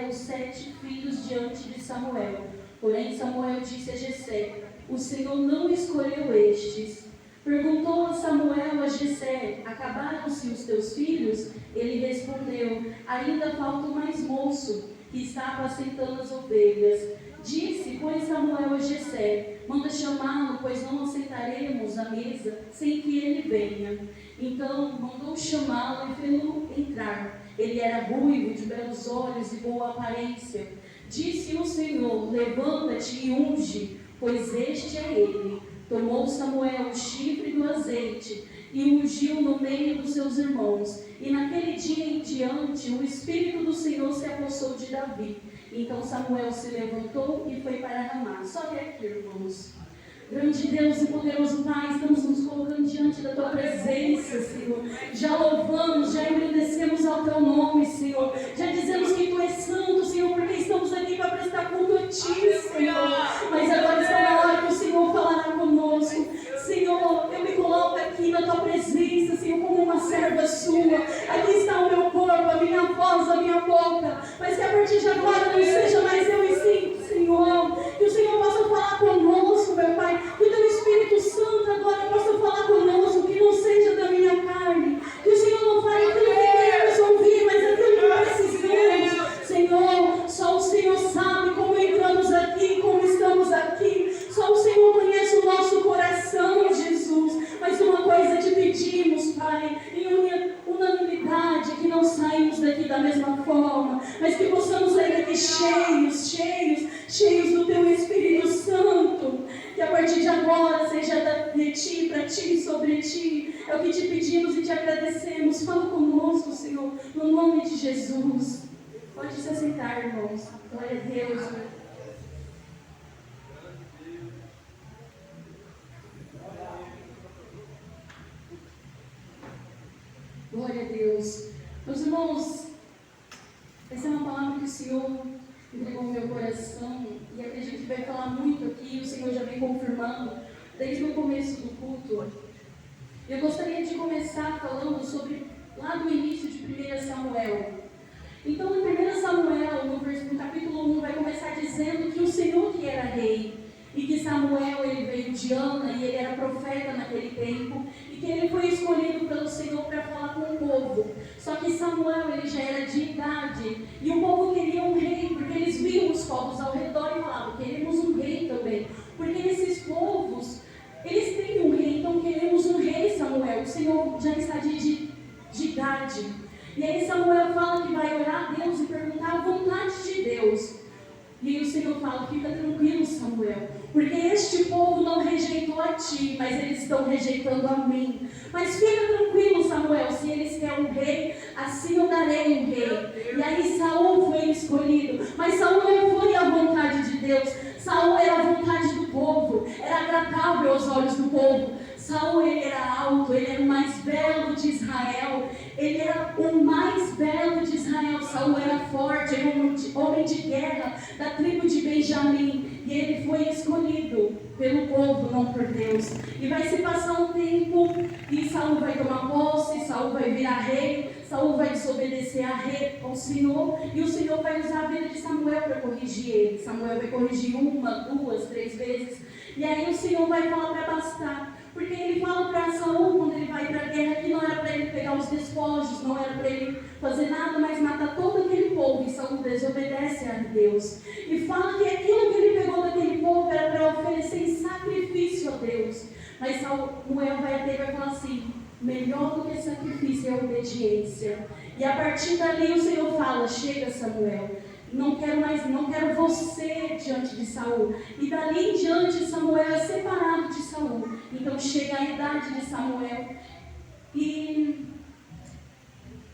os 7 filhos diante de Samuel. Porém Samuel disse a Jessé: o Senhor não escolheu estes. Perguntou a Samuel a Jessé: acabaram-se os teus filhos? Ele respondeu: ainda falta o mais moço, que está apacentando as ovelhas. Disse, pois, Samuel a Jessé: manda chamá-lo, pois não assentaremos à mesa sem que ele venha. Então mandou chamá-lo e fê-lo entrar. Ele era ruivo, de belos olhos e boa aparência. Disse o Senhor: levanta-te e unge, pois este é ele. Tomou Samuel o chifre do azeite e ungiu no meio dos seus irmãos. E naquele dia em diante o Espírito do Senhor se apossou de Davi. Então Samuel se levantou e foi para Ramá. Só que aqui, irmãos, grande Deus e poderoso Pai, estamos nos colocando diante da Tua presença, Senhor. Já louvamos, já engrandecemos ao Teu nome, Senhor. Já dizemos que Tu és santo, Senhor, porque estamos aqui para prestar culto a Ti, Senhor. Mas agora está na hora que o Senhor falará conosco. Senhor, eu me coloco aqui na Tua presença, Senhor, como uma serva Sua. Aqui está o meu corpo, a minha voz, a minha boca. Mas que a partir de agora não seja mais eu e sim, Senhor. Que o Senhor possa falar conosco, meu Pai. Que o Teu Espírito Santo agora possa falar conosco. Que não seja da minha carne. Que o Senhor não fale aquilo que queremos ouvir, mas aquilo que precisamos. Senhor, só o Senhor sabe como entramos aqui, como estamos aqui. Só o Senhor conhece o nosso coração, Jesus. Mas uma coisa te pedimos, Pai, em unanimidade, que não saímos daqui da mesma forma, mas que possamos sair daqui cheios do Teu Espírito Santo. Que a partir de agora seja de Ti, para Ti, sobre Ti. É o que te pedimos e te agradecemos. Fala conosco, Senhor, no nome de Jesus. Pode se assentar, irmãos. Glória a Deus. Glória a Deus. Meus irmãos, essa é uma palavra que o Senhor entregou no meu coração e acredito que vai falar muito aqui. O Senhor já vem confirmando desde o começo do culto. Eu gostaria de começar falando sobre lá do início de 1 Samuel. Então, em 1 Samuel, no capítulo 1, vai começar dizendo que o Senhor que era rei, e que Samuel ele veio de Ana e ele era profeta naquele tempo, e que ele foi escolhido pelo Senhor para falar com o povo. Só que Samuel ele já era de idade, e o povo queria um rei, porque eles viam os povos ao redor e falavam: queremos um rei também, porque esses povos, eles têm um rei, então queremos um rei, Samuel. O Senhor já está de idade. E aí Samuel fala que vai orar a Deus e perguntar a vontade de Deus. E aí o Senhor fala: fica tranquilo, Samuel, porque este povo não rejeitou a ti, mas eles estão rejeitando a mim. Mas fica tranquilo, Samuel, se eles querem um rei, assim eu darei um rei. E aí Saul foi escolhido, mas Saul não foi a vontade de Deus. Saul era a vontade do povo, era agradável aos olhos do povo. Saul ele era alto, ele era o mais belo de Israel. Ele era o mais belo de Israel. Saul era forte, era um homem de guerra da tribo de Benjamim. E ele foi escolhido pelo povo, não por Deus. E vai se passar um tempo e Saul vai tomar posse, Saul vai virar rei, Saul vai desobedecer ao Senhor, e o Senhor vai usar a vida de Samuel para corrigir ele. Samuel vai corrigir 1, 2, 3 vezes. E aí o Senhor vai falar para bastar. Porque ele fala para Saul, quando ele vai para a guerra, que não era para ele pegar os despojos, não era para ele fazer nada, mas matar todo aquele povo. E Saul desobedece a Deus. E fala que aquilo que ele pegou daquele povo era para oferecer em sacrifício a Deus. Mas Samuel vai até e vai falar assim: melhor do que sacrifício é a obediência. E a partir dali o Senhor fala: chega, Samuel. Não quero você diante de Saul. E dali em diante Samuel é separado de Saul. Então chega a idade de Samuel e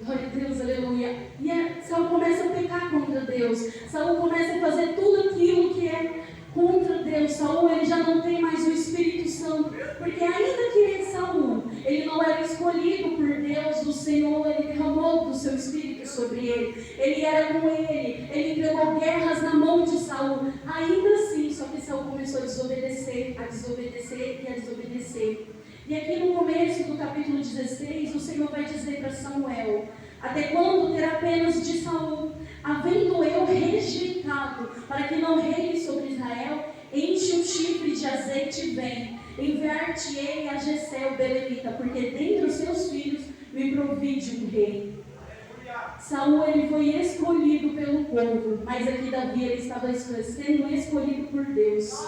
glória a Deus, aleluia. E Saul começa a pecar contra Deus. Saul começa a fazer tudo aquilo que é contra Deus. Saul ele já não tem mais o Espírito Santo, porque ainda que Saul ele não era escolhido por Deus, o Senhor ele derramou do seu Espírito sobre ele. Ele era com ele entregou guerras na mão de Saul. Ainda assim, só que Saul começou a desobedecer. E aqui no começo do capítulo 16, o Senhor vai dizer para Samuel: até quando terá penas de Saul, havendo eu rei pecado, para que não reine sobre Israel, enche um chifre de azeite e vem, enviar-te-ei a Jessé o belemita, porque dentre os seus filhos me provide um rei. Saul ele foi escolhido pelo povo, mas aqui Davi ele estava sendo escolhido por Deus.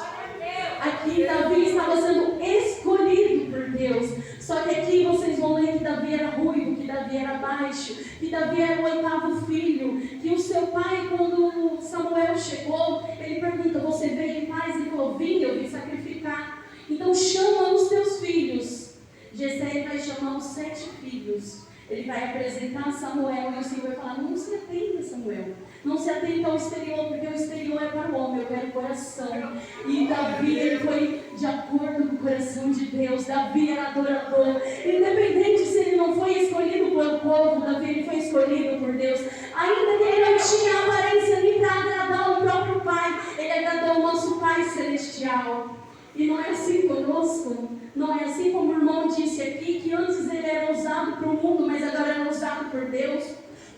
Aqui Davi estava sendo escolhido por Deus. Só que aqui vocês vão ler que Davi era ruivo, que Davi era baixo, que Davi era o 8º filho, que o seu pai, quando Samuel chegou, ele pergunta: você veio em paz? Ele falou: vim, eu vim sacrificar. Então chama os teus filhos. Jessé vai chamar os 7 filhos. Ele vai apresentar Samuel e o Senhor vai falar: não se atenta, Samuel, não se atenta ao exterior, porque o exterior é para o homem, eu quero o coração. E Davi, ele foi de acordo com o coração de Deus. Davi era adorador, independente se ele não foi escolhido pelo povo, Davi ele foi escolhido por Deus. Ainda que ele não tinha aparência nem para agradar o próprio Pai, ele agradou o nosso Pai Celestial. E não é assim conosco, não é assim como o irmão disse aqui, que antes ele era usado para o mundo, mas agora é usado por Deus.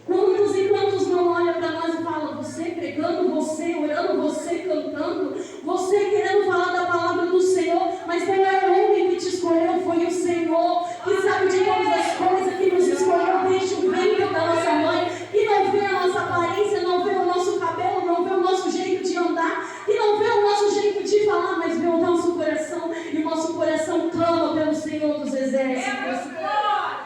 Quantos e quantos não olham para nós e falam: você pregando, você orando, você cantando, você querendo falar da palavra do Senhor, mas não é o homem que te escolheu, foi o Senhor, que sabe de todas as coisas, que nos escolheu desde o ventre da nossa mãe, que não vê a nossa aparência, não vê o nosso cabelo, não vê o nosso jeito de andar, que não vê o nosso jeito de falar, mas vê o nosso coração, e o nosso coração clama pelo Senhor dos Exércitos.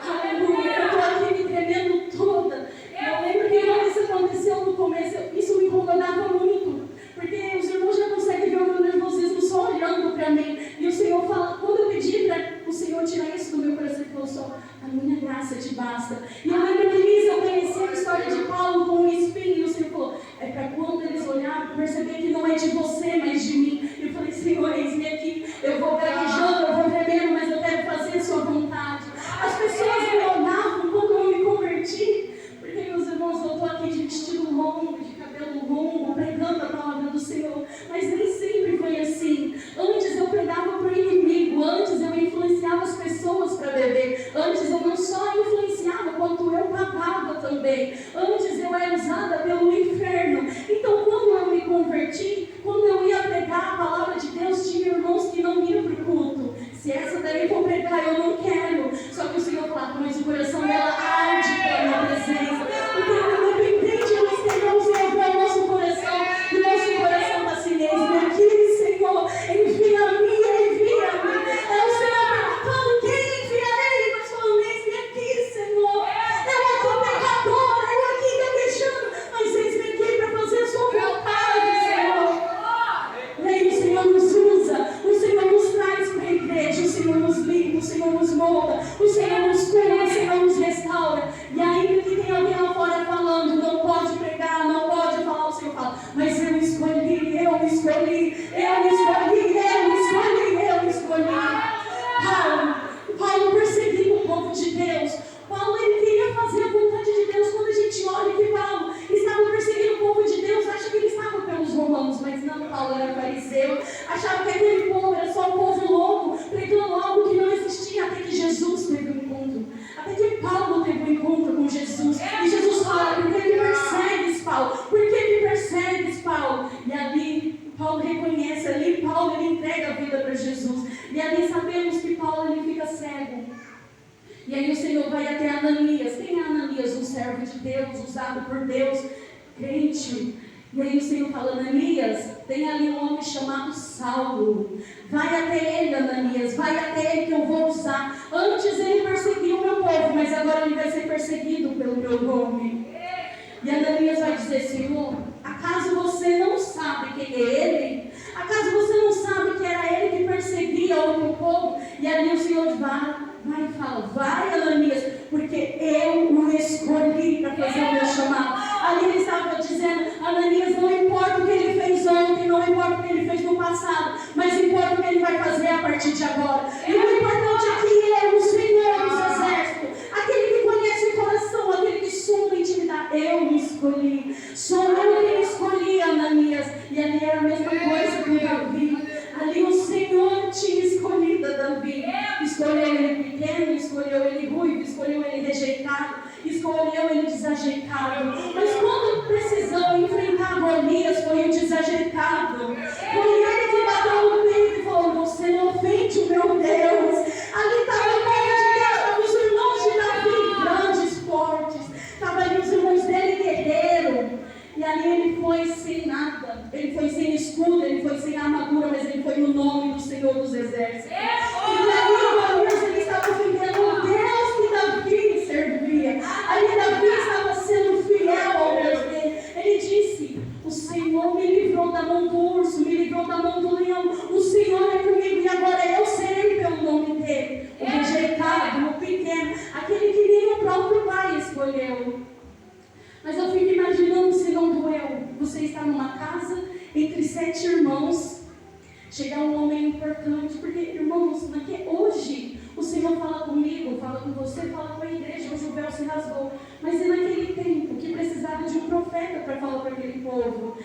Aleluia, eu estou aqui me tremendo toda. Eu lembro que quando isso aconteceu no começo, isso me incomodava muito, porque os irmãos já conseguem ver o meu nervosismo só olhando para mim. E o Senhor fala, quando eu pedi para o Senhor tirar isso do meu coração, Ele falou só: a minha graça te basta. E eu lembro que nisso eu conheci a história de Paulo com um espinho, e o Senhor falou: é para quando eles olharem, perceber que não é de você, mas de mim. E eu falei: Senhor, eis-me aqui, eu vou gaguejando, eu vou tremendo, mas eu quero fazer a sua vontade. As pessoas me olhavam quando eu me converti, porque, meus irmãos, eu estou aqui de vestido longo, de cabelo longo, pregando a palavra do Senhor, mas nem sempre foi assim. Antes eu pregava para o inimigo, antes eu influenciava as pessoas para beber, antes eu não só influenciava, quanto eu pagava também, antes eu era usada pelo inferno. Então, quando eu me converti, quando eu ia pregar a palavra de Deus, tinha irmãos que não iam para o culto. Se essa daí for pregar, eu não quero. Só que o Senhor falava: mas o coração dela arde pela minha presença. Então, independente do exterior, o Senhor vê o nosso coração, e o nosso coração está assim: eis-me aqui, Senhor, envia-me, envia-me. É o Senhor perguntando: quem enviarei? Mas falando: eis-me aqui, Senhor. Eu aqui pecadora, eu aqui gaguejando, mas eis-me aqui para fazer a sua vontade, Senhor. E aí o Senhor nos usa, o Senhor nos traz para a igreja, o Senhor nos limpa, o Senhor nos molda, o Senhor nos cura, o Senhor nos restaura. E ainda que tem alguém lá fora falando: não pode pregar, não pode falar, o Senhor fala: mas eu escolhi, eu escolhi, eu escolhi, eu escolhi, eu escolhi. Paulo perseguiu o povo de Deus. Paulo, ele queria fazer a vontade de Deus. Quando a gente olha que Paulo estava perseguindo o povo de Deus, acha que ele estava pelos romanos, mas não. Paulo era fariseu, achava que aquele povo era só um povo louco, pregando algo que não existia, até que Jesus teve um encontro, até que Paulo teve um encontro com Jesus, e Jesus fala: por que me persegues, Paulo? Por que me persegues, Paulo? E ali Paulo reconhece, ali Paulo ele entrega a vida para Jesus, e ali sabemos que Paulo ele fica cego. E aí o Senhor vai até Ananias. Quem é Ananias? Um servo de Deus, usado por Deus, crente. E aí o Senhor fala: Ananias, tem ali um homem chamado Saulo. Vai até ele, Ananias, vai até ele que eu vou usar. Antes ele perseguiu o meu povo, mas agora ele vai ser perseguido pelo meu nome. E Ananias vai dizer: Senhor, acaso você não sabe quem é ele? Acaso você não sabe que era ele que perseguia o meu povo? E ali o Senhor vai e fala: vai, Ananias, porque eu o escolhi para fazer o meu chamado. Ali ele estava dizendo: Ananias, não importa o que ele fez ontem, não importa o que ele fez no passado, mas importa o que ele vai fazer a partir de agora. E o importante aqui é o Senhor dos Exércitos, aquele que conhece o coração, aquele que sonda a intimidade. Eu me escolhi, sou eu quem escolhi, Ananias. E ali era a mesma coisa com Davi. Ali o Senhor tinha escolhido Davi. Escolheu ele pequeno, escolheu ele ruivo, escolheu ele rejeitado, escolheu ele desajeitado. Mas quando precisou enfrentar Golias, foi o foi sem nada, ele foi sem escudo, ele foi sem armadura, mas ele foi no nome do Senhor dos Exércitos. E ali, Deus, ele estava vivendo o Deus que Davi servia. Ali Davi estava sendo fiel ao Deus dele. Ele disse: o Senhor me livrou da mão do urso, me livrou da mão do leão. O Senhor é comigo e agora eu serei pelo nome dele. O rejeitado, o pequeno, aquele que nem o próprio pai escolheu. Mas eu fico imaginando se não doeu. Você está numa casa entre 7 irmãos, chegar um homem importante, porque, irmãos, hoje o Senhor fala comigo, fala com você, fala com a igreja, hoje o véu se rasgou. Mas é naquele tempo que precisava de um profeta para falar para aquele povo.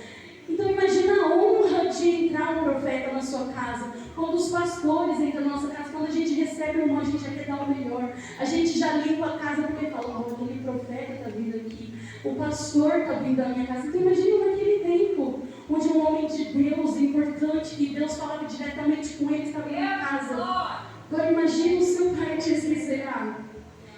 Então imagina a honra de entrar um profeta na sua casa. Quando os pastores entram na nossa casa, quando a gente recebe um irmão, a gente já quer dar o melhor. A gente já limpa a casa porque fala: oh, aquele profeta está vindo aqui, o pastor está vindo à minha casa. Então imagina naquele tempo, onde um homem de Deus importante, que Deus falava diretamente com ele, estava em casa. Agora imagina o seu pai te esquecerá.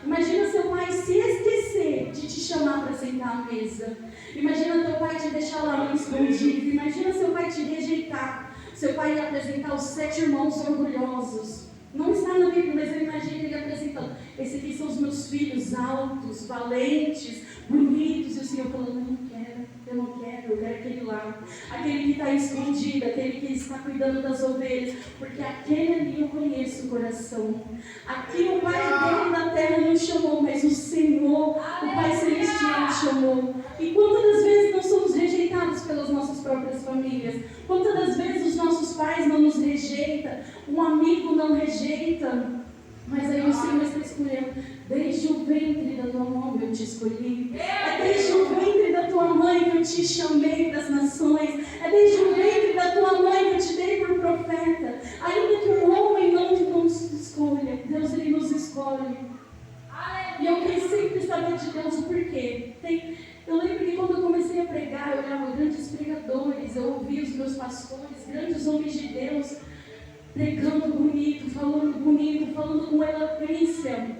Imagina seu pai se esquecer de te chamar para sentar à mesa. Imagina teu pai te deixar lá no escondido. Imagina seu pai te rejeitar. Seu pai ia apresentar os 7 irmãos orgulhosos. Não está na Bíblia, mas eu imagino ele apresentando: esses aqui são os meus filhos altos, valentes, bonitos. E o Senhor falando: eu quero aquele lá. Aquele que está escondido, aquele que está cuidando das ovelhas. Porque aquele ali eu conheço o coração. Aqui o pai dele na terra não chamou, mas o Senhor, o Pai Celestial, chamou. E quantas das vezes nós somos rejeitados pelas nossas próprias famílias? Quantas das vezes os nossos pais não nos rejeitam? Um amigo não rejeita? Mas aí o Senhor está escolhendo. Desde o ventre da tua mãe eu te escolhi. É desde o ventre da tua mãe que eu te chamei das nações. É desde o ventre da tua mãe que eu te dei por profeta. Ainda que o homem não nos escolha, Deus ele nos escolhe. E eu queria sempre saber de Deus o porquê. Eu lembro que quando eu comecei a pregar, eu olhava grandes pregadores, eu ouvia os meus pastores, grandes homens de Deus, pregando bonito, falando com eloquência.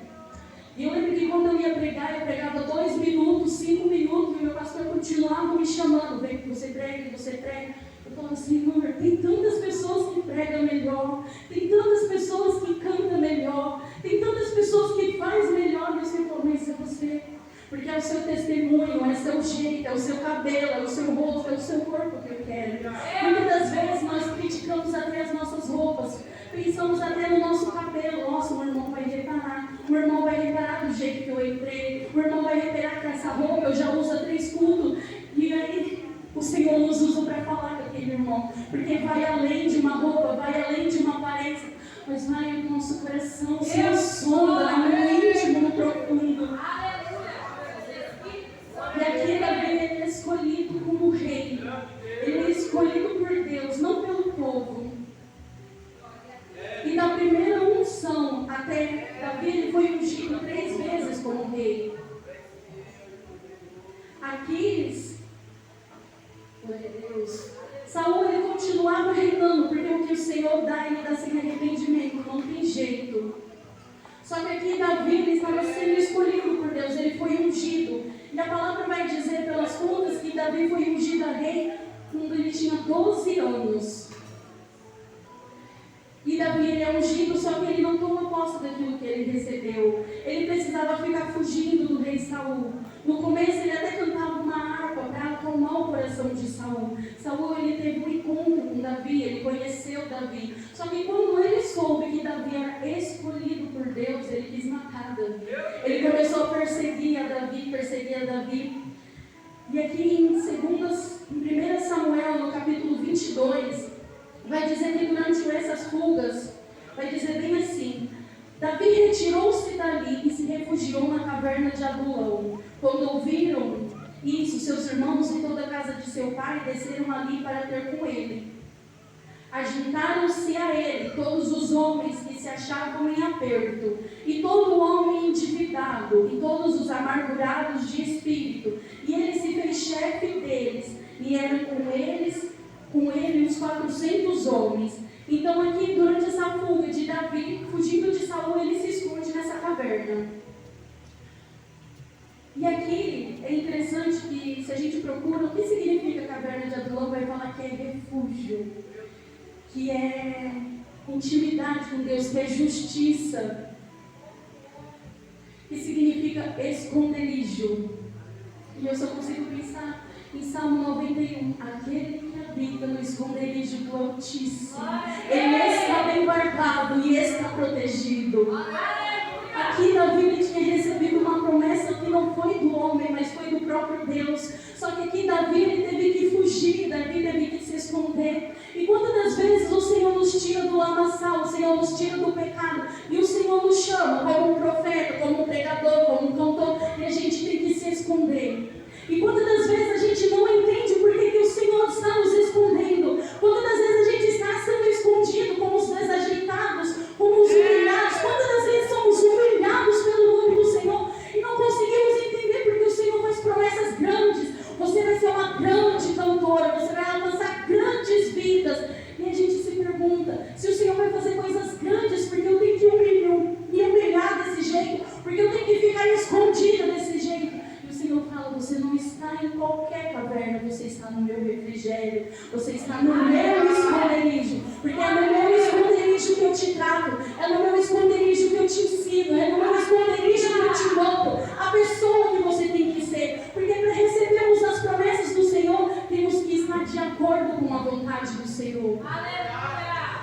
E eu lembro que quando eu ia pregar, eu pregava 2 minutos, 5 minutos, e meu pastor continuava me chamando: vem que você prega, você prega. Eu falava: Senhor, tem tantas pessoas que pregam melhor, tem tantas pessoas que cantam melhor, tem tantas pessoas que fazem melhor. E o Senhor falou: mas é você. Porque é o seu testemunho, é o seu jeito, é o seu cabelo, é o seu rosto, é o seu corpo que eu quero. Muitas das vezes nós criticamos até as nossas roupas, pensamos até no nosso cabelo. Nossa, o irmão vai reparar, o irmão vai reparar do jeito que eu entrei, o irmão vai reparar que essa roupa eu já uso há 3 cultos. E aí o Senhor nos usa para falar com aquele irmão, porque vai além de uma roupa, vai além de uma aparência, mas vai no nosso coração, o Senhor sonda no íntimo, no profundo. E aqui Davi é escolhido como rei. Ele é escolhido por Deus, não pelo povo. E da primeira unção até Davi, ele foi ungido 3 vezes como rei. Aquiles, glória a Deus, Saul ele continuava reinando, porque o que o Senhor dá, ele dá sem arrependimento, não tem jeito. Só que aqui Davi ele estava sendo escolhido por Deus, ele foi ungido. E a palavra vai dizer pelas contas que Davi foi ungido a rei quando ele tinha 12 anos. E Davi ele é ungido, só que ele não toma posse daquilo que ele recebeu. Ele precisava ficar fugindo do rei Saul. No começo ele até cantava uma harpa para acalmar o coração de Saul. Saul ele teve um encontro com Davi, ele conheceu Davi. Só que quando ele soube que Davi era escolhido por Deus, ele quis matar Davi. Ele começou a perseguir a Davi. E aqui em 1 Samuel, no capítulo 22, vai dizer que durante essas fugas, vai dizer bem assim: Davi retirou-se dali e se refugiou na caverna de Adulão. Quando ouviram isso, seus irmãos e toda a casa de seu pai desceram ali para ter com ele. Ajuntaram-se a ele todos os homens que se achavam em aperto, e todo homem endividado, e todos os amargurados de espírito, e ele se fez chefe deles, e eram com ele uns 400 homens. Então aqui, durante essa fuga de Davi, fugindo de Saul, ele se esconde nessa caverna. E aqui é interessante que, se a gente procura, o que significa caverna? caverna de Adulão vai falar que é refúgio, que é intimidade com Deus, que é justiça, que significa esconderijo. E eu só consigo pensar em Salmo 91, aquele que habita no esconderijo do Altíssimo, ele está bem guardado e está protegido. Aqui Davi ele tinha recebido uma promessa que não foi do homem, mas foi do próprio Deus. Só que aqui Davi ele teve que fugir, Davi teve que se esconder. E quantas das vezes o Senhor nos tira do lamaçal, o Senhor nos tira do pecado, e o Senhor nos chama como um profeta, como um pregador, como um cantor, e a gente tem que se esconder. E quantas das vezes a gente não entende por que o Senhor está nos escondendo? Quantas das vezes a gente está sendo escondido como os desajeitados, como os humilhados? Quantas das vezes somos humilhados pelo nome do Senhor e não conseguimos entender porque o Senhor faz promessas grandes? Você vai ser uma grande cantora, você vai alcançar grandes vidas. E a gente se pergunta, se o Senhor vai fazer coisas grandes, porque eu tenho que me humilhar desse jeito? Porque eu tenho que ficar escondida desse jeito? E o Senhor fala, você não está em qualquer caverna, você está no meu refrigério, você está no meu esconderijo, porque é no meu esconderijo que eu te trato, é no meu esconderijo que eu te ensino, é no meu esconderijo que eu te mostro a pessoa que você tem que ser, porque para recebermos as promessas do Senhor, temos que estar de acordo com a vontade do Senhor.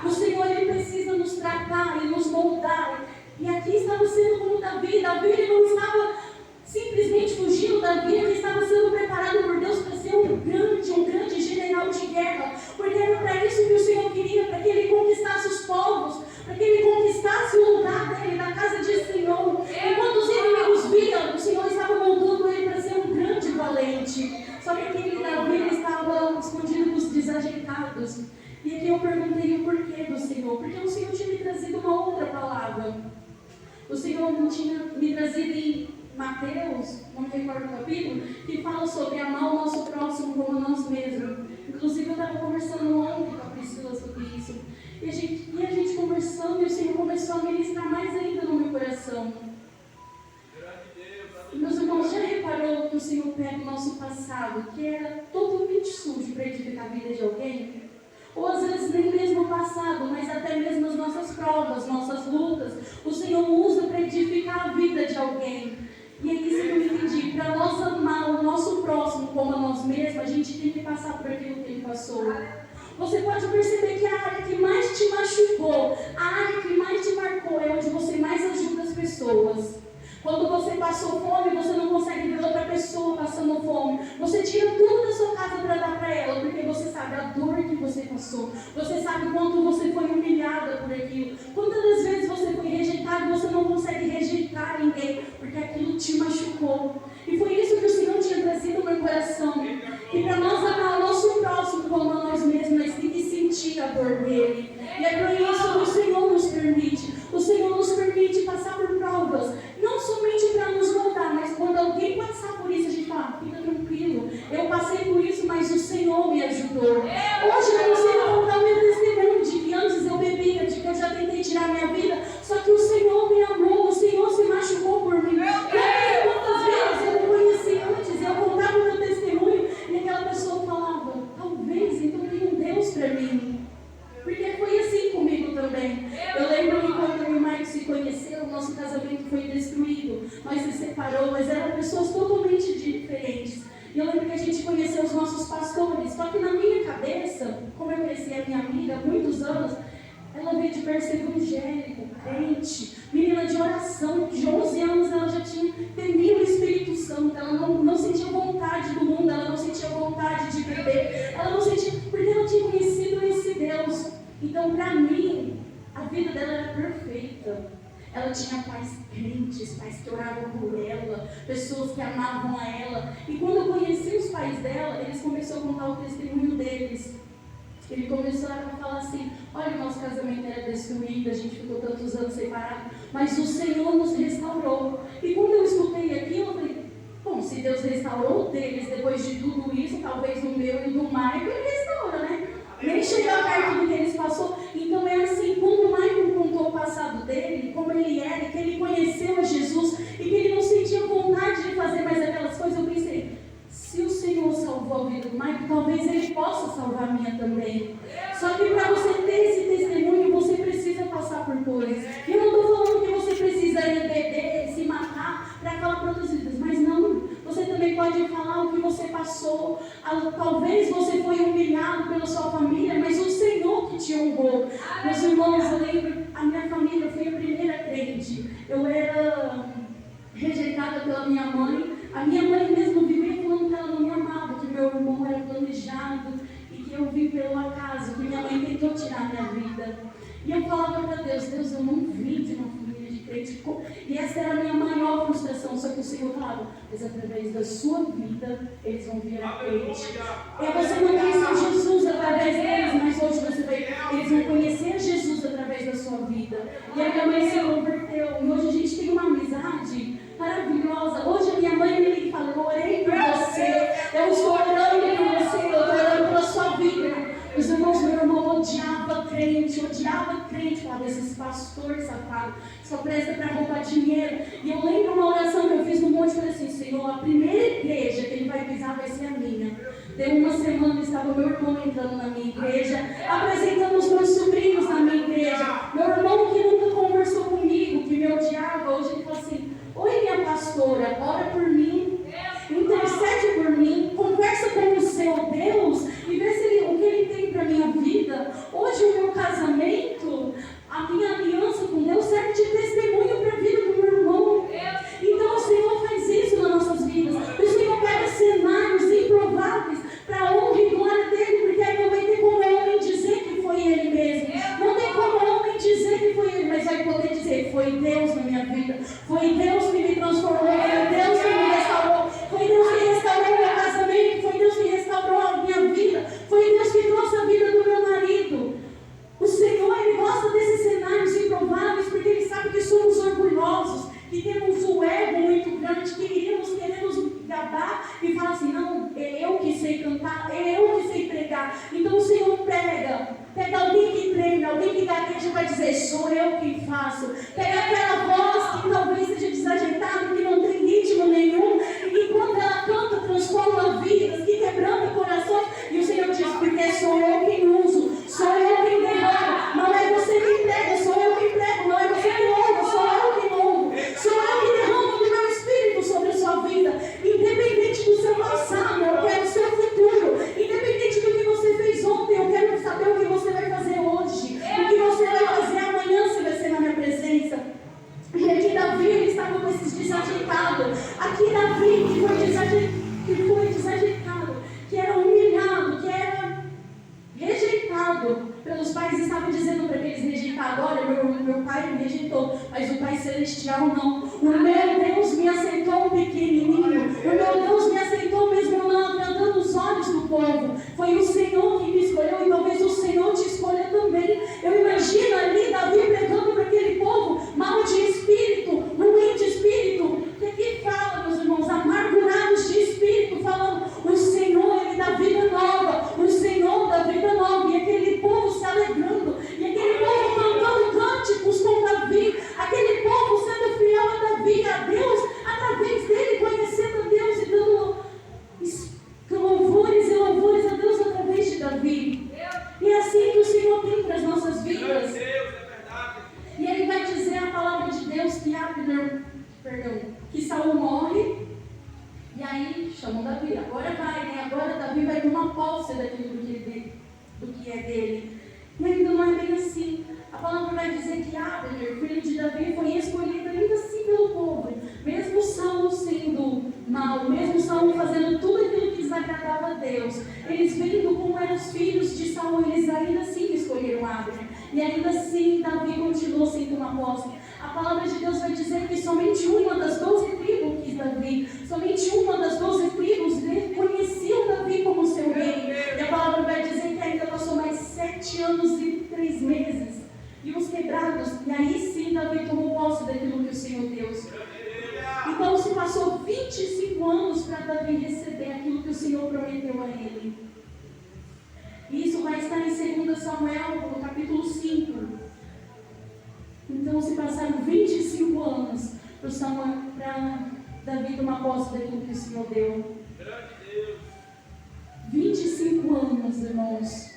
O Senhor ele precisa nos tratar e nos moldar, e aqui estava sendo como Davi ele não estava simplesmente fugindo da vida, ele estava sendo preparado por Deus para ser um grande general de guerra, porque era para isso que o Senhor queria, para que ele conquistasse os povos, para que ele conquistasse o lugar dele, na casa de Senhor. Enquanto os inimigos viam, o Senhor estava moldando ele para ser um grande valente. Só que aquele Davi ele estava escondido dos desajeitados. E aqui eu perguntei o porquê do Senhor, porque o Senhor tinha me trazido uma outra palavra. O Senhor não tinha me trazido em Mateus, não me recordo o capítulo, que fala sobre amar o nosso próximo como nós mesmos. Inclusive eu estava conversando ontem com a Priscila sobre isso. E a gente conversando, e o Senhor começou a ministrar mais ainda no meu coração. E meus irmãos, já reparou que o Senhor pega o nosso passado, que era totalmente sujo, para edificar a vida de alguém? Ou às vezes nem mesmo o passado, mas até mesmo as nossas provas, nossas lutas, o Senhor usa para edificar a vida de alguém. E é isso que eu entendi. Para nós amar o nosso próximo como a nós mesmos, a gente tem que passar por aquilo que ele passou. Você pode perceber que a área que mais te machucou, a área que mais te marcou, é onde você mais ajuda as pessoas. Quando você passou fome, você não consegue ver outra pessoa passando fome. Você tira tudo da sua casa para dar para ela, porque você sabe a dor que você passou. Você sabe quanto você foi humilhada por aquilo. Quantas das vezes você foi rejeitado, você não consegue rejeitar ninguém, porque aquilo te machucou. E foi isso que o Senhor tinha trazido no meu coração. E para nós amar o nosso próximo como a nós mesmos, nós temos que sentir a dor dele. E é por isso que o Senhor nos permite. O Senhor nos permite passar por provas. Não somente para nos moldar, mas quando alguém passar por isso, a gente fala, fica tranquilo. Eu passei por isso, mas o Senhor me ajudou. Hoje eu não sei contar o meu testemunho de que antes eu bebia, de que eu já tentei tirar minha vida. Só que o Senhor me amou, o Senhor se machucou por mim. Quantas vezes eu me conheci antes, eu contava o meu testemunho e aquela pessoa falava, talvez então tenha um Deus para mim. Porque foi assim comigo também. Eu lembro que quando eu e o Marcos se conheceram, o nosso casamento foi destruído. Nós se separou, mas eram pessoas totalmente diferentes. E eu lembro que a gente conheceu os nossos pastores. Só que na minha cabeça, como eu conheci a minha amiga há muitos anos, ela veio de berço evangélico, crente, menina de oração. De 11 anos ela já temia o Espírito Santo. Ela não sentia vontade do mundo, ela não sentia vontade de beber. Ela não sentia, porque ela tinha conhecido esse Deus. Então, para mim, a vida dela era perfeita. Ela tinha pais crentes, pais que oravam por ela, pessoas que amavam a ela. E quando eu conheci os pais dela, eles começaram a contar o testemunho deles. Ele começou a falar assim, olha, o nosso casamento era destruído, a gente ficou tantos anos separados, mas o Senhor nos restaurou. E quando eu escutei aquilo, eu falei, bom, se Deus restaurou deles depois de tudo isso, talvez o meu e do Michael, ele restaura, né? Nem chegar perto do que eles passou. Então é assim, quando o Michael contou o passado dele, como ele era, que ele conheceu a Jesus e que ele não sentia vontade de fazer mais aquelas coisas, eu pensei, se o Senhor salvou a vida do Mike, talvez ele possa salvar a minha também. Só que para você ter esse testemunho, você precisa passar por coisas. E eu não estou falando que você precisa beber, se matar para falar para outras vidas, mas não. Você também pode falar o que você passou. Talvez você foi humilhado pela sua família, mas o Senhor que te honrou. Meus irmãos, eu lembro, a minha família, eu fui a primeira crente. Eu era rejeitada pela minha mãe. A minha mãe mesmo vivia falando que ela não me amava, que meu irmão era planejado e que eu vim pelo acaso, que minha mãe tentou tirar minha vida. E eu falava para Deus, Deus, eu não vim de uma família de crente. E essa era a minha maior frustração, só que o Senhor falava, mas através da sua vida, eles vão vir a crente. E você não conheceu Jesus através deles, mas hoje eles vão conhecer Jesus através da sua vida. E a minha mãe se converteu, e hoje a gente tem uma amizade maravilhosa. Hoje a minha mãe me liga e fala, eu orei por você, eu estou orando por você, eu estou orando pela sua vida. Os irmãos, meu irmão odiava crente, falava, esses pastores safados, só presta para roubar dinheiro. E eu lembro uma oração que eu fiz no monte, falei assim, Senhor, a primeira igreja que ele vai pisar vai ser a minha. Deu uma semana, estava meu irmão entrando na minha igreja, apresentando os meus sobrinhos na minha igreja. Meu irmão que nunca conversou comigo, que me odiava, hoje ele fala assim, oi minha pastora, ora por mim, intercede por mim, conversa com o seu Deus e vê se o que ele tem para a minha vida. Hoje o meu casamento, a minha aliança com Deus serve de testemunho para a vida do meu irmão. Então o Senhor faz isso nas nossas vidas. O Senhor pega cenários improváveis para a honra e glória dele, porque aí não vai ter como o homem dizer que foi ele mesmo. Não tem como o homem dizer que foi ele, mas vai poder dizer, foi Deus na minha vida, foi Deus que me transformou, foi Deus que me restaurou, foi Deus que restaurou meu casamento, foi Deus que restaurou a minha vida, foi Deus que trouxe a vida do meu marido. O Senhor, Ele gosta desses cenários improváveis, porque Ele sabe que somos orgulhosos, que temos um ego muito grande, que queremos gabar e falar assim, não, é eu que sei cantar, é eu que sei pregar. Então o Senhor pega alguém que treina, alguém que gagueja vai dizer, sou eu que faço. Pega aquela voz que talvez seja desajeitada, que não tem ritmo nenhum, e quando ela canta, transforma vidas, que quebranta corações, e o Senhor diz, porque sou eu quem uso, sou eu quem derramo, não é você que prega, sou eu que prego, não é você que louva, sou eu que louvo, sou eu que derramo do meu espírito sobre a sua vida, independente do seu passado, eu quero o seu futuro, independente do que você fez ontem, eu quero saber o que você vai fazer hoje, o que você vai fazer amanhã, se vai ser na minha presença. E aqui Davi, ele estava com esses desajeitados, aqui Davi que foi desajeitado, que era humilhado, que era rejeitado pelos pais, estava dizendo para aqueles rejeitados, olha, meu pai me rejeitou, mas o Pai Celestial não, o meu Deus me aceitou pequenininho, o meu Deus me aceitou mesmo não agradando os olhos do povo, foi o Senhor que me escolheu, e talvez o Senhor te escolha também. Eu imagino ali Davi pregando para aquele povo, mal de espírito, ruim de espírito, que aqui fala, meus irmãos, amargurados de espírito, falando, o Senhor, Ele dá vida nova, o Senhor dá vida nova, e aquele povo se alegrando, e aquele povo cantando cânticos com Davi, aquele povo sendo fiel a Davi, a Deus, através dele, conhecendo a Deus e dando louvores e louvores a Deus através de Davi. E é assim que o Senhor tem para as nossas vidas. E Ele vai dizer a palavra de Deus que Saul morre, e aí chamam Davi, agora vai, né? Agora Davi vai tomar posse daquilo do que é dele. E ainda não é bem assim. A palavra vai dizer que Abner, filho de Davi, foi escolhido ainda assim pelo povo. Mesmo Saul sendo mau, mesmo Saul fazendo tudo aquilo que desagradava a Deus, eles vendo como eram os filhos de Saul, eles ainda assim escolheram Abner. E ainda assim Davi continuou sem tomar posse. A palavra de Deus vai dizer que somente uma das 12 tribos quis Davi, somente uma das 12 tribos reconheciam Davi como seu rei. E a palavra vai dizer que ainda passou mais 7 anos e 3 meses. E os quebrados, e aí sim Davi tomou posse daquilo que o Senhor deu. Então se passou 25 anos para Davi receber aquilo que o Senhor prometeu a ele. Isso vai estar em 2 Samuel, no capítulo 5. Então se passaram 25 anos para Davi tomar posse daquilo que o Senhor deu. anos, irmãos.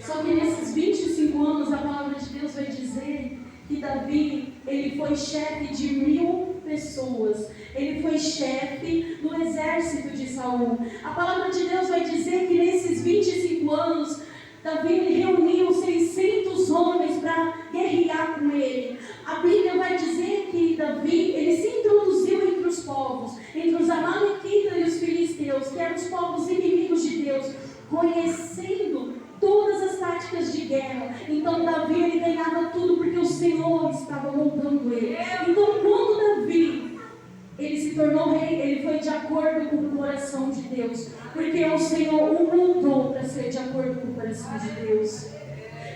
Só que nesses 25 anos, a palavra de Deus vai dizer que Davi, ele foi chefe de 1000 pessoas. Ele foi chefe do exército de Saul. A palavra de Deus vai dizer que nesses 25 anos, Davi ele reuniu 600 homens para guerrear com ele. A Bíblia vai dizer que Davi, ele se introduziu entre os povos, entre os amalequitas e os filisteus, que eram os povos inimigos de Deus, conhecendo todas as táticas de guerra. Então Davi ele ganhava tudo porque o Senhor estava montando ele. Então quando Davi ele se tornou rei, ele foi de acordo com o coração de Deus, porque o Senhor o moldou para ser de acordo com o coração de Deus.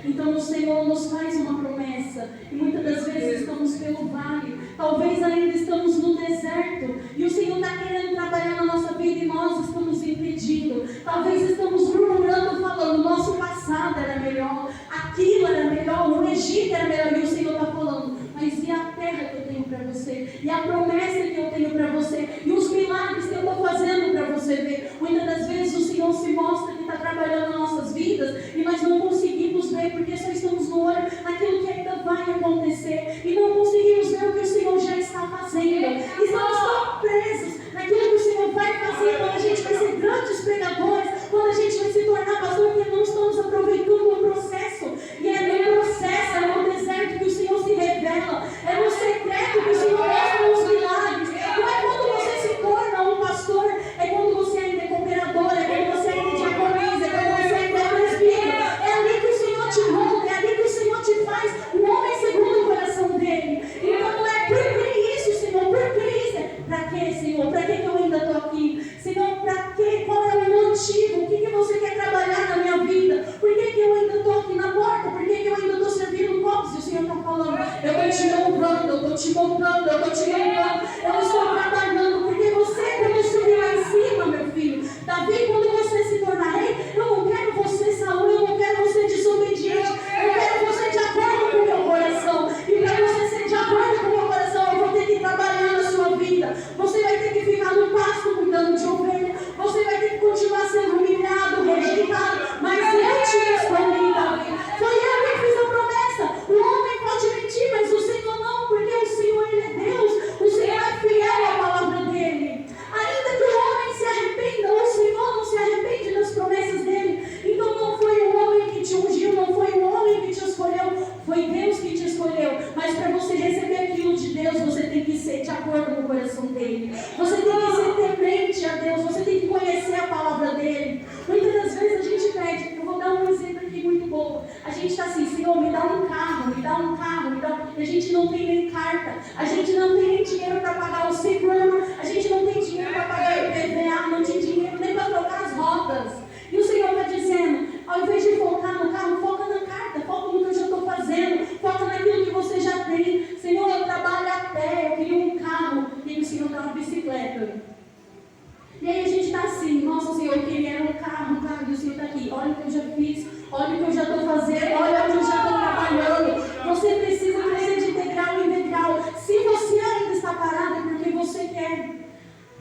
Então o Senhor nos faz uma promessa, e muitas das vezes estamos pelo vale, talvez ainda estamos no deserto, e o Senhor está querendo trabalhar na nossa vida e nós estamos impedindo. Talvez estamos murmurando, falando, nosso passado era melhor, aquilo era melhor, o Egito era melhor, e o Senhor está falando, mas e a terra que eu tenho para você? E a promessa que eu tenho para você? E os milagres que eu estou fazendo para você ver? Muitas das vezes o Senhor se mostra que está trabalhando nas nossas vidas, e nós não conseguimos ver, porque só estamos no olho naquilo que ainda vai acontecer, e não conseguimos ver o que o Senhor já está fazendo. Estamos tão presos naquilo que o Senhor vai fazer, quando a gente vai ser grandes pregadores, quando a gente vai se tornar pastor, porque não estamos aproveitando o processo. E é no processo, é no deserto que o Senhor se revela, é no secreto que o Senhor mostra os milagres. Não é quando você se torna um pastor, é quando você ainda é cooperador, é quando você ainda é diaconisa, é quando você ainda é presbítero. É ali que o Senhor te molda, é ali que o Senhor te faz um homem segundo o coração dele. Então é por que isso, Senhor? Por que isso? Para que, Senhor? Para que eu ainda estou aqui? Senhor, para que? Qual é o motivo? O que você quer trabalhar na minha vida? Por que eu ainda estou aqui na porta? Por que eu ainda estou servindo copos? E o Senhor está falando, eu estou te louvando, eu estou te montando, eu estou te louvando, eu estou trabalhando, porque você, quando subir lá em cima, meu filho, Davi, quando você se tornar rei, eu não quero você, Saul, eu não quero você desobediente, eu quero você de acordo com o meu coração. E para você ser de acordo com o meu coração, eu vou ter que trabalhar na sua vida. Você vai ter que ficar no pasto cuidando de ovelha, você vai ter que continuar sendo humilhado, rejeitado, mas eu te escolhi, Davi. Foi eu que fiz a promessa. O homem pode mentir, mas o Senhor não, porque o Senhor ele é Deus, o Senhor é fiel à palavra dele. Ainda que o homem se arrependa, o Senhor não se arrepende das promessas dele. Então não foi o homem que te ungiu, não foi o homem que te escolheu, foi Deus que te escolheu. Mas para você receber aquilo de Deus, você tem que ser de acordo com o coração dele. Você tem que ser temente a Deus, você tem que conhecer a palavra dele. Muitas das vezes a gente pede, eu vou dar um exemplo aqui muito bom. A gente está assim, Senhor, me dá um carro, me dá um carro, me dá. E a gente não tem nem carta, a gente não tem nem dinheiro para pagar o seguro, a gente não tem dinheiro para pagar o IPVA, não tem dinheiro nem para trocar as rodas. E o Senhor está dizendo, ao invés de focar no carro, foca na carta, foca no que eu já estou fazendo, foca naquilo que você já tem. Senhor, eu trabalho a pé, eu queria um carro, e o Senhor dá uma bicicleta. E aí a gente está assim, nossa Senhor, eu queria um carro, e o Senhor está aqui, olha o que eu já fiz, olha o que eu já estou fazendo, olha onde eu já estou trabalhando. Você precisa crescer de degrau em degrau. Se você ainda está parado, é porque você quer.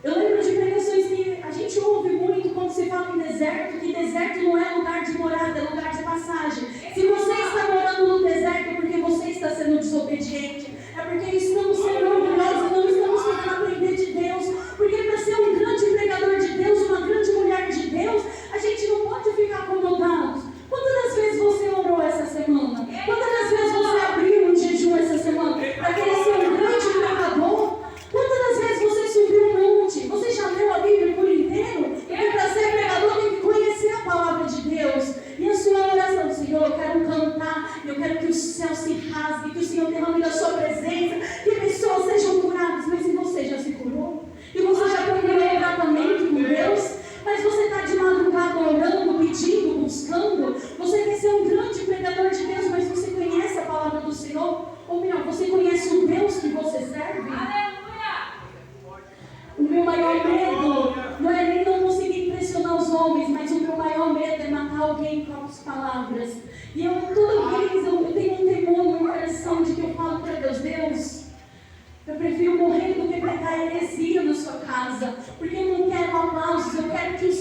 Eu lembro de pregações que a gente ouve muito quando se fala em deserto, que deserto não é lugar de morada, é lugar de passagem. Se você está morando no deserto, é porque você está sendo desobediente, é porque estamos sendo orgulhosos e não estamos querendo aprender de Deus. Porque para ser um grande pregador de Deus, uma grande mulher de Deus, a gente não pode ficar acomodado. Quantas das vezes você orou essa semana? Quantas das vezes você abriu um jejum essa semana para querer ser um grande pregador? Quantas das vezes você subiu um monte? Você já leu a Bíblia por inteiro? Porque para ser pregador tem que conhecer a palavra de Deus. E a sua oração, Senhor, eu quero cantar, eu quero que o céu se rasgue, que o Senhor derrame da sua presença, que pessoas sejam curadas. Mas e você já se curou? E você já procurou um tratamento com Deus? Mas você está de madrugada orando, pedindo, buscando? Você quer ser um grande pregador de Deus, mas você conhece a palavra do Senhor? Ou melhor, você conhece o Deus que você serve? O meu maior medo não é nem não conseguir impressionar os homens, mas o meu maior medo é matar alguém com as palavras. E toda vez eu tenho um temor no meu coração de que eu falo para Deus, eu prefiro morrer do que pregar heresia na sua casa, porque eu não quero aplausos, eu quero que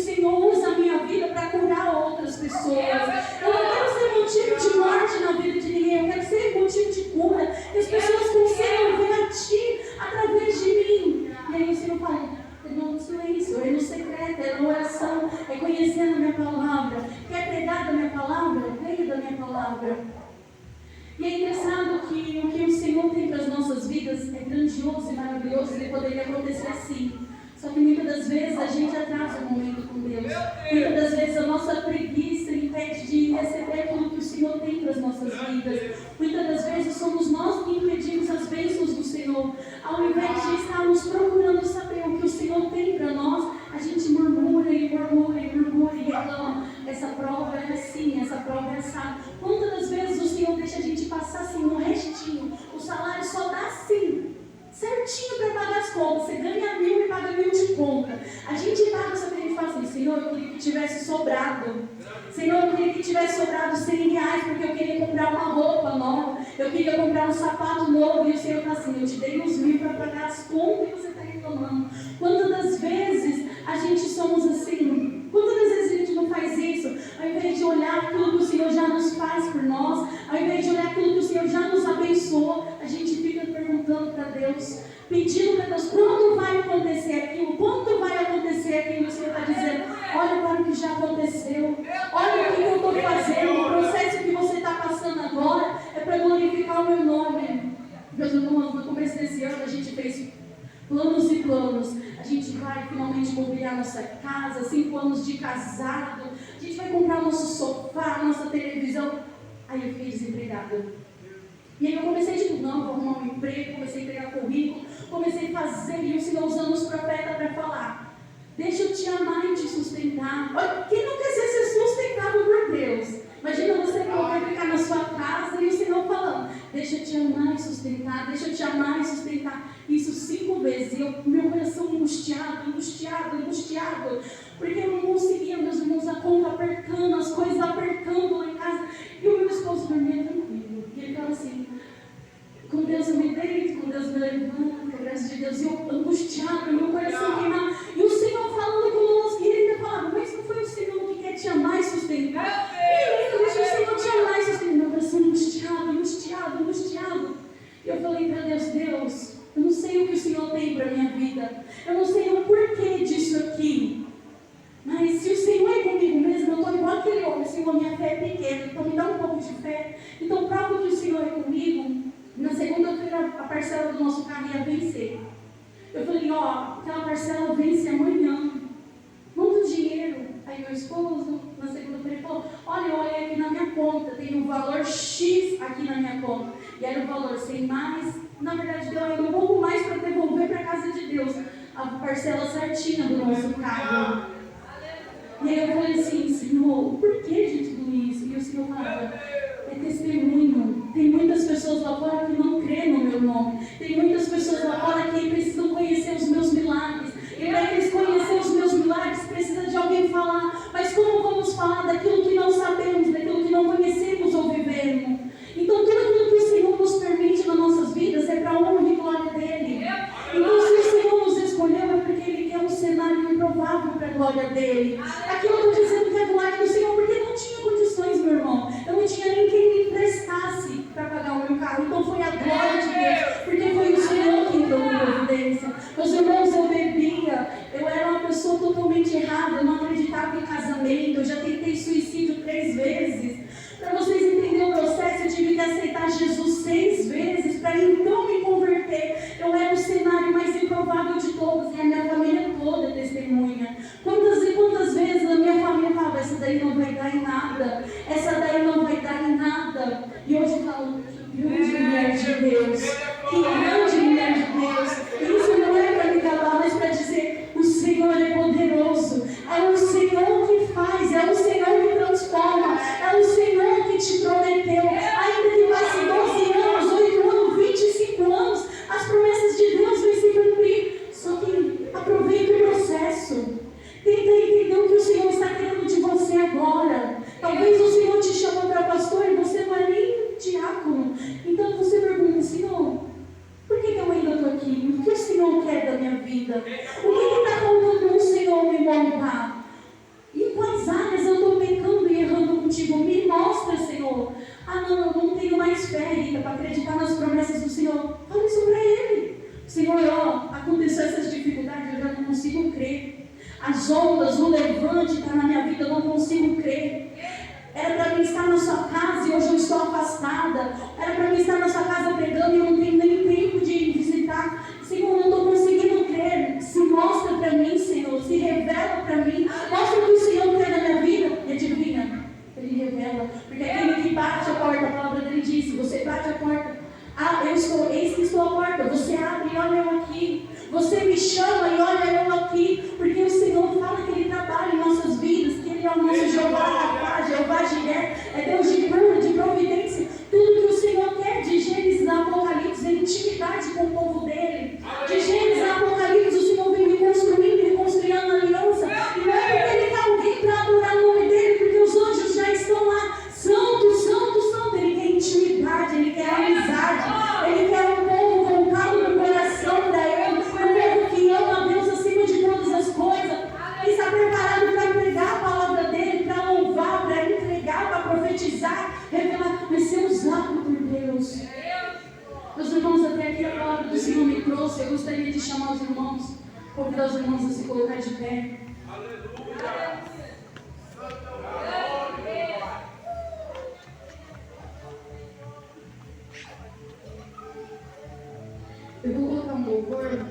falam, essa prova é assim, essa prova é essa. Quantas das vezes o Senhor deixa a gente passar assim no restinho? O salário só dá assim, certinho para pagar as contas. Você ganha 1.000 e paga 1.000 de conta. A gente paga, só que a gente fala assim: Senhor, eu queria que tivesse sobrado. Senhor, eu queria que tivesse sobrado R$100, porque eu queria comprar uma roupa nova, eu queria comprar um sapato novo. E o Senhor está assim: eu te dei uns 1.000 para pagar as contas e você está reclamando. Quantas das vezes a gente somos assim? Quantas das vezes a gente não faz isso? Ao invés de olhar aquilo que o Senhor já nos faz por nós, ao invés de olhar aquilo que o Senhor já nos abençoou, a gente fica perguntando para Deus, pedindo para Deus: quando vai acontecer aquilo? Quando vai acontecer aquilo? O Senhor está dizendo: olha para o que já aconteceu, olha o que eu estou fazendo. O processo que você está passando agora é para glorificar o meu nome. Meus irmãos, no começo desse ano a gente fez planos e planos. A gente vai finalmente mobiliar nossa casa, 5 anos de casado, a gente vai comprar nosso sofá, nossa televisão. Aí eu fiquei desempregada. E aí eu comecei tipo, não, vou arrumar um emprego, comecei a entregar currículo, comecei a fazer, e o Senhor usando os profetas para falar: deixa eu te amar e te sustentar. Olha, quem não quer ser sustentado por Deus? Imagina você que vai ficar na sua casa e o Senhor falando: deixa eu te amar e sustentar, deixa eu te amar e sustentar. Isso 5 vezes, e meu coração angustiado, porque eu não conseguia, meus irmãos, a conta apertando, as coisas apertando lá em casa, e o meu esposo dormia tranquilo, e ele falava assim: com Deus eu me deito, com Deus eu me levanto, com a graça de Deus, e eu angustiado, meu coração queimado, e o Senhor falando conosco, e ele ainda falava: mas não foi o Senhor que quer te amar e sustentar? Deixa o Senhor te amar e sustentar. Meu coração angustiado. E eu falei para Deus: Deus, eu não sei o que o Senhor tem para a minha vida, eu não sei o porquê disso aqui, mas se o Senhor é comigo mesmo, eu estou igual aquele homem: Senhor, minha fé é pequena, então me dá um pouco de fé, então prova que o Senhor é comigo. Na segunda-feira a parcela do nosso carro ia vencer. Eu falei: ó, aquela parcela vence amanhã, manda o dinheiro. Aí meu esposo, na segunda-feira, falou: olha, eu olhei aqui na minha conta, tem um valor X aqui na minha conta, e era um valor sem mais, na verdade deu ainda um pouco mais para devolver para a casa de Deus, a parcela certinha do nosso carro. E aí eu falei assim: Senhor, por que de tudo isso? E o Senhor falava: é testemunho. Tem muitas pessoas lá fora que não crêem no meu nome, tem muitas pessoas lá fora que precisam conhecer os meus milagres, e para eles conhecerem os meus milagres precisa de alguém falar. Mas como vamos falar daquilo que não sabemos, daquilo que não conhecemos ou vivemos? Então tudo aquilo que o Senhor nos permite nas nossas vidas é para a honra e glória dele. Então se o Senhor nos escolheu é porque ele quer um cenário improvável para a glória dele. Aqui eu estou dizendo que é a glória do Senhor porque não tinha condições, meu irmão, eu não tinha nem quem me emprestasse para pagar o meu carro. Então foi a glória de Deus, porque foi o Senhor que deu a providência. Meus irmãos, eu bebia, eu era uma pessoa totalmente errada, eu não acreditava em casamento, eu já tentei suicídio 3 vezes. Para vocês entenderem o processo, eu tive que aceitar Jesus 6 vezes para então me converter. Eu era o cenário mais improvável de todos, e a minha família toda é testemunha. Quantas e quantas vezes a minha família falava: essa daí não vai dar em nada, essa daí não vai dar em nada. E hoje eu falo: que grande mulher de Deus, que grande mulher de Deus. Isso não é para me calar, mas para dizer: o Senhor é poderoso, é o Senhor que faz, é o Senhor que transforma, é o Senhor que te prometeu. Ainda que passe 12 anos, 8 anos, 25 anos, as promessas de Deus vão se cumprir. Só que aproveite o processo. Tenta entender o que o Senhor está querendo de você agora. Talvez o Senhor te chamou para pastor e você não é nem diácono. Então você pergunta: Senhor, por que eu ainda estou aqui? O que o Senhor quer da minha vida? O que está faltando o Senhor me montar? Em quais áreas eu estou pecando e errando contigo? Me mostra, Senhor. Ah, não, eu não tenho mais fé ainda para acreditar nas promessas do Senhor. Fala isso para Ele. Senhor, ó, aconteceu essas dificuldades, eu já não consigo crer. As ondas, o levante está na minha vida, eu não consigo crer. Era para mim estar na sua casa e hoje eu estou afastada. Era para mim estar na sua casa pregando e eu não tenho nem tempo de visitar. Senhor, eu não estou conseguindo crer. Se mostra para mim, Senhor. Se revela para mim. Mostra o que o Senhor quer na minha vida. E adivinha? Ele revela. Porque aquele que bate a porta, a palavra dele diz: você bate a porta. Ah, eis que estou à porta. Você abre e olha eu aqui. Você me chama e olha eu aqui. Porque o Senhor fala que Ele trabalha em nossas vidas, que Ele é o nosso preparado para entregar a palavra dele, para louvar, para entregar, para profetizar, revelar, mas ser usado por Deus. Meus irmãos, até aqui a palavra do Senhor me trouxe. Eu gostaria de chamar os irmãos, convidar os irmãos a se colocar de pé. Eu vou colocar um louvor.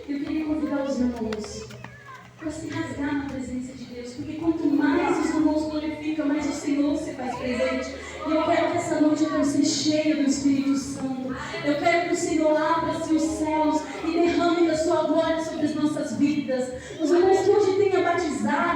Eu queria convidar os irmãos para se rasgar na presença de Deus, porque quanto mais os irmãos glorificam, mais o Senhor se faz presente. E eu quero que essa noite eu quero ser cheia do Espírito Santo. Eu quero que o Senhor abra-se os céus e derrame da sua glória sobre as nossas vidas. Os irmãos que hoje tenham batizado,